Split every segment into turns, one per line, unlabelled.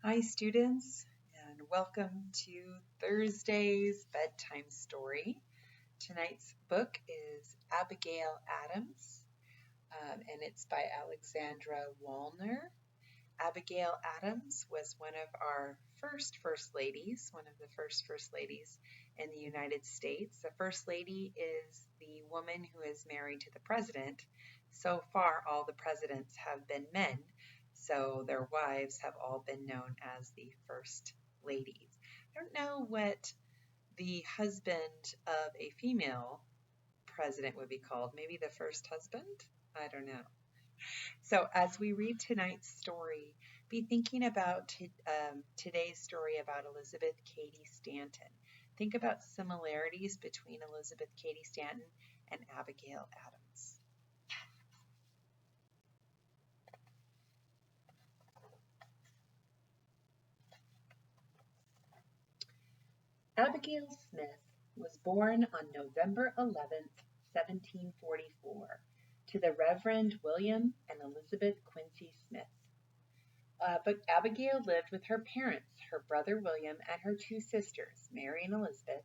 Hi, students, and welcome to Thursday's bedtime story. Tonight's book is Abigail Adams, and it's by Alexandra Wallner. Abigail Adams was one of our first ladies, one of the first ladies in the United States. The first lady is the woman who is married to the president. So far, all the presidents have been men, so their wives have all been known as the first ladies. I don't know what the husband of a female president would be called. Maybe the first husband? I don't know. So, as we read tonight's story, be thinking about today's story about Elizabeth Cady Stanton. Think about similarities between Elizabeth Cady Stanton and Abigail Adams. Abigail Smith was born on November 11th, 1744, to the Reverend William and Elizabeth Quincy Smith. But Abigail lived with her parents, her brother William, and her two sisters, Mary and Elizabeth,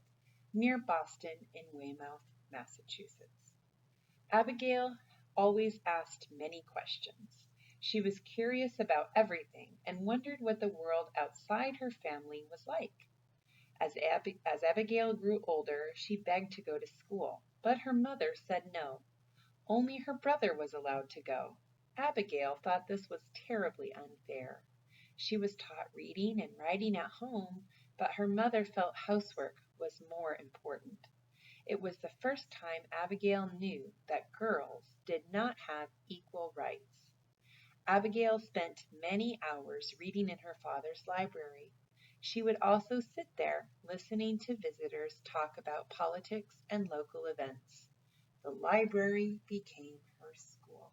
near Boston in Weymouth, Massachusetts. Abigail always asked many questions. She was curious about everything and wondered what the world outside her family was like. As Abigail grew older, she begged to go to school, but her mother said no. Only her brother was allowed to go. Abigail thought this was terribly unfair. She was taught reading and writing at home, but her mother felt housework was more important. It was the first time Abigail knew that girls did not have equal rights. Abigail spent many hours reading in her father's library. She would also sit there listening to visitors talk about politics and local events. The library became her school.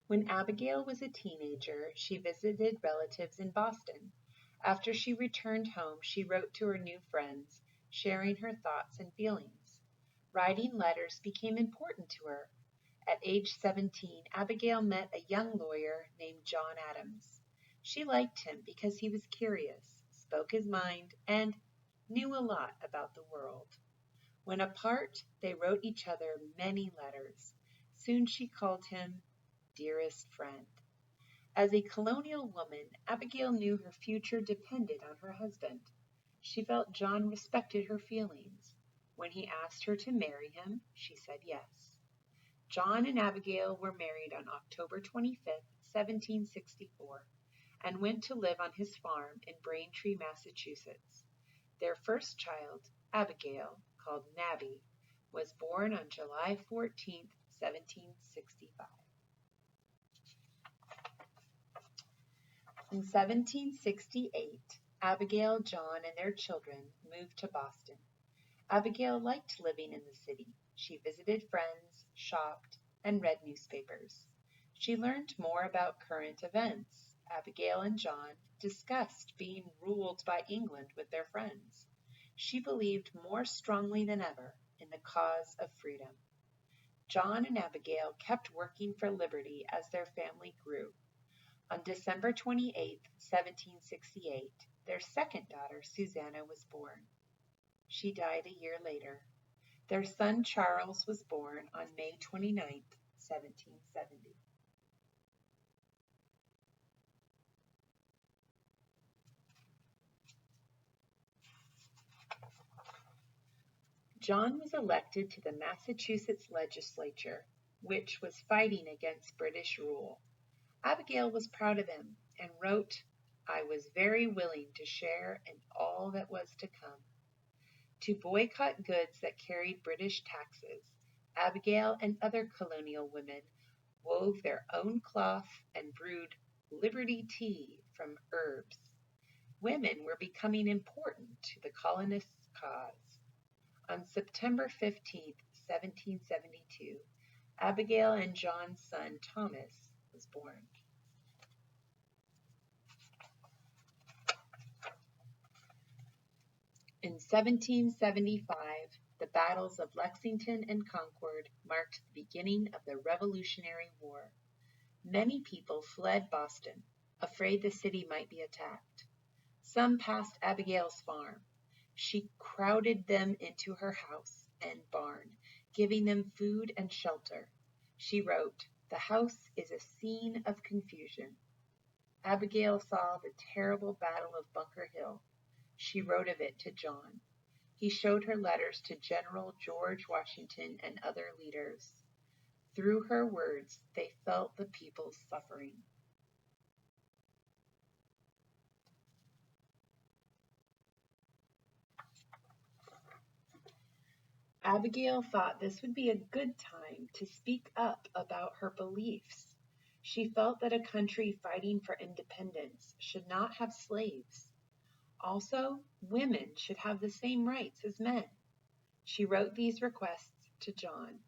When Abigail was a teenager, she visited relatives in Boston. After she returned home, she wrote to her new friends, sharing her thoughts and feelings. Writing letters became important to her. At age 17, Abigail met a young lawyer named John Adams. She liked him because he was curious, spoke his mind, and knew a lot about the world. When apart, they wrote each other many letters. Soon she called him dearest friend. As a colonial woman, Abigail knew her future depended on her husband. She felt John respected her feelings. When he asked her to marry him, she said yes. John and Abigail were married on October 25th, 1764, and went to live on his farm in Braintree, Massachusetts. Their first child, Abigail, called Nabby, was born on July 14th, 1765. In 1768, Abigail, John, and their children moved to Boston. Abigail liked living in the city. She visited friends, shopped, and read newspapers. She learned more about current events. Abigail and John discussed being ruled by England with their friends. She believed more strongly than ever in the cause of freedom. John and Abigail kept working for liberty as their family grew. On December 28, 1768, their second daughter, Susanna, was born. She died a year later. Their son Charles was born on May 29, 1770. John was elected to the Massachusetts legislature, which was fighting against British rule. Abigail was proud of him and wrote, "I was very willing to share in all that was to come." To boycott goods that carried British taxes, Abigail and other colonial women wove their own cloth and brewed Liberty tea from herbs. Women were becoming important to the colonists' cause. On September 15, 1772, Abigail and John's son Thomas was born. In 1775, The battles of Lexington and Concord marked the beginning of the Revolutionary War. Many people fled Boston, afraid the city might be attacked. Some passed Abigail's farm. She crowded them into her house and barn, giving them food and shelter. She wrote, "The house is a scene of confusion." Abigail saw the terrible battle of Bunker Hill. She wrote of it to John. He showed her letters to General George Washington and other leaders. Through her words, they felt the people's suffering. Abigail thought this would be a good time to speak up about her beliefs. She felt that a country fighting for independence should not have slaves. Also, women should have the same rights as men. She wrote these requests to John,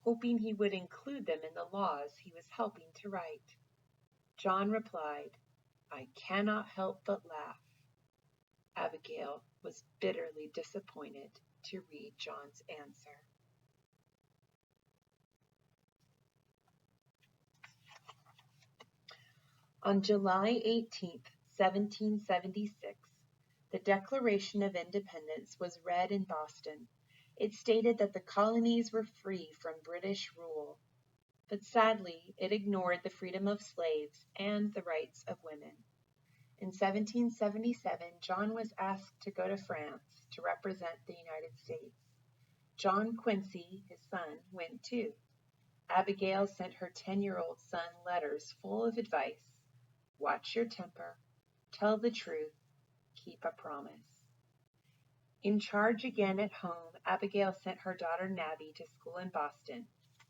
hoping he would include them in the laws he was helping to write. John replied, "I cannot help but laugh." Abigail was bitterly disappointed to read John's answer. On July 18, 1776, the Declaration of Independence was read in Boston. It stated that the colonies were free from British rule, but sadly, it ignored the freedom of slaves and the rights of women. In 1777, John was asked to go to France to represent the United States. John Quincy, his son, went too. Abigail sent her 10-year-old son letters full of advice. Watch your temper, tell the truth, keep a promise. In charge again at home, Abigail sent her daughter Nabby to school in Boston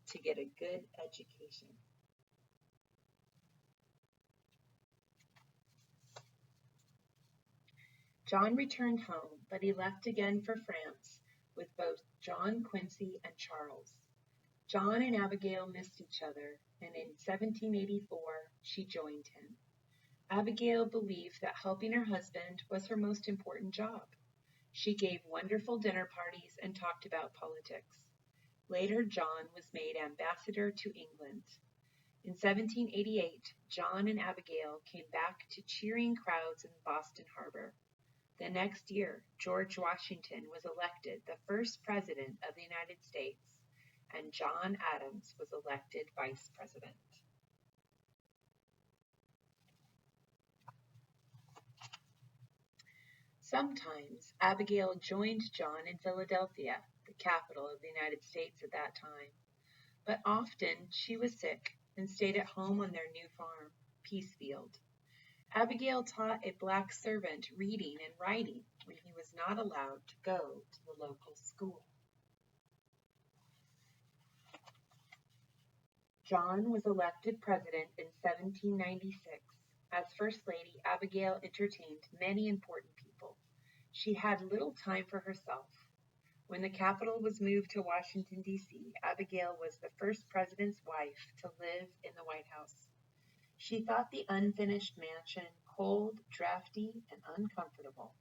to get a good education. John returned home, but he left again for France with both John Quincy and Charles. John and Abigail missed each other, and in 1784 she joined him. Abigail believed that helping her husband was her most important job. She gave wonderful dinner parties and talked about politics. Later, John was made ambassador to England. In 1788, John and Abigail came back to cheering crowds in Boston Harbor. The next year, George Washington was elected the first president of the United States, and John Adams was elected vice president. Sometimes Abigail joined John in Philadelphia, the capital of the United States at that time, but often she was sick and stayed at home on their new farm, Peacefield. Abigail taught a black servant reading and writing when he was not allowed to go to the local school. John was elected president in 1796. As First Lady, Abigail entertained many important people. She had little time for herself. When the capital was moved to Washington, D.C., Abigail was the first president's wife to live in the White House. She thought the unfinished mansion cold, drafty, and uncomfortable.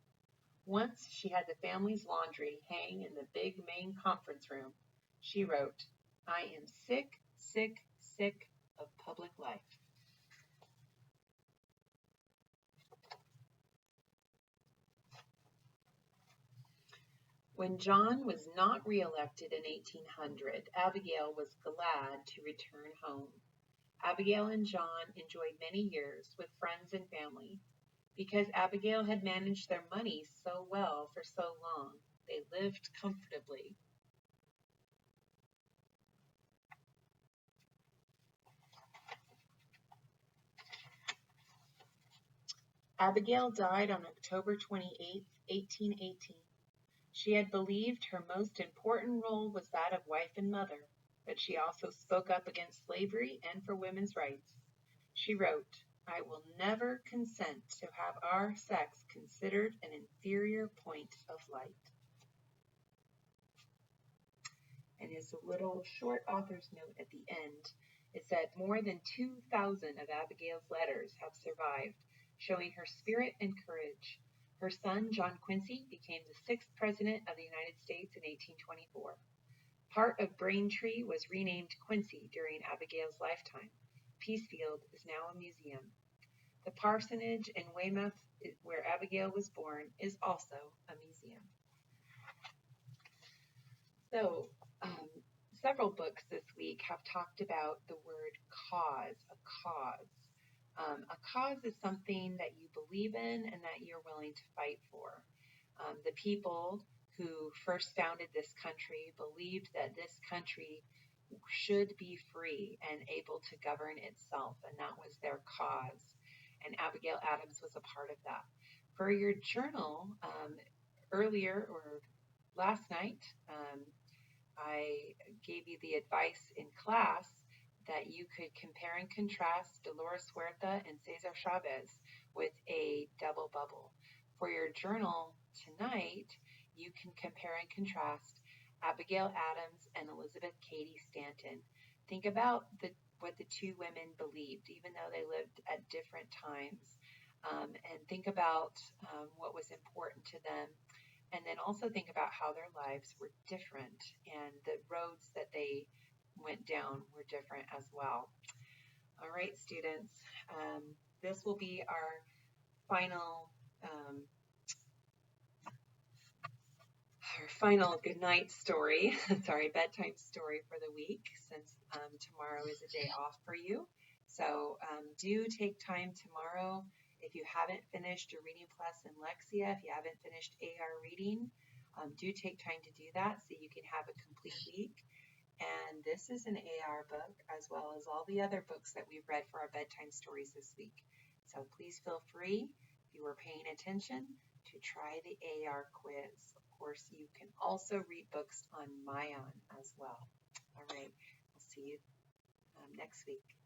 Once she had the family's laundry hang in the big main conference room. She wrote, "I am sick, sick, sick of public life." When John was not reelected in 1800, Abigail was glad to return home. Abigail and John enjoyed many years with friends and family. Because Abigail had managed their money so well for so long, they lived comfortably. Abigail died on October 28, 1818. She had believed her most important role was that of wife and mother, but she also spoke up against slavery and for women's rights. She wrote, "I will never consent to have our sex considered an inferior point of light." And his little short author's note at the end, it said more than 2,000 of Abigail's letters have survived, showing her spirit and courage. Her son, John Quincy, became the 6th President of the United States in 1824. Part of Braintree was renamed Quincy during Abigail's lifetime. Peacefield is now a museum. The parsonage in Weymouth, where Abigail was born, is also a museum. So, several books this week have talked about the word cause, a cause. A cause is something that you believe in and that you're willing to fight for. The people who first founded this country believed that this country should be free and able to govern itself, and that was their cause. And Abigail Adams was a part of that. For your journal, earlier or last night, I gave you the advice in class that you could compare and contrast Dolores Huerta and Cesar Chavez with a double bubble. For your journal tonight, you can compare and contrast Abigail Adams and Elizabeth Cady Stanton. Think about what the two women believed, even though they lived at different times, and think about what was important to them. And then also think about how their lives were different and the roads that they went down were different as well. All right, students, this will be our final good night story, bedtime story for the week, since tomorrow is a day off for you. So do take time tomorrow. If you haven't finished your reading plus in Lexia, if you haven't finished AR reading, do take time to do that so you can have a complete week. And this is an AR book, as well as all the other books that we've read for our bedtime stories this week. So please feel free, if you were paying attention, to try the AR quiz. Of course, you can also read books on Mayan as well. All right, I'll see you next week.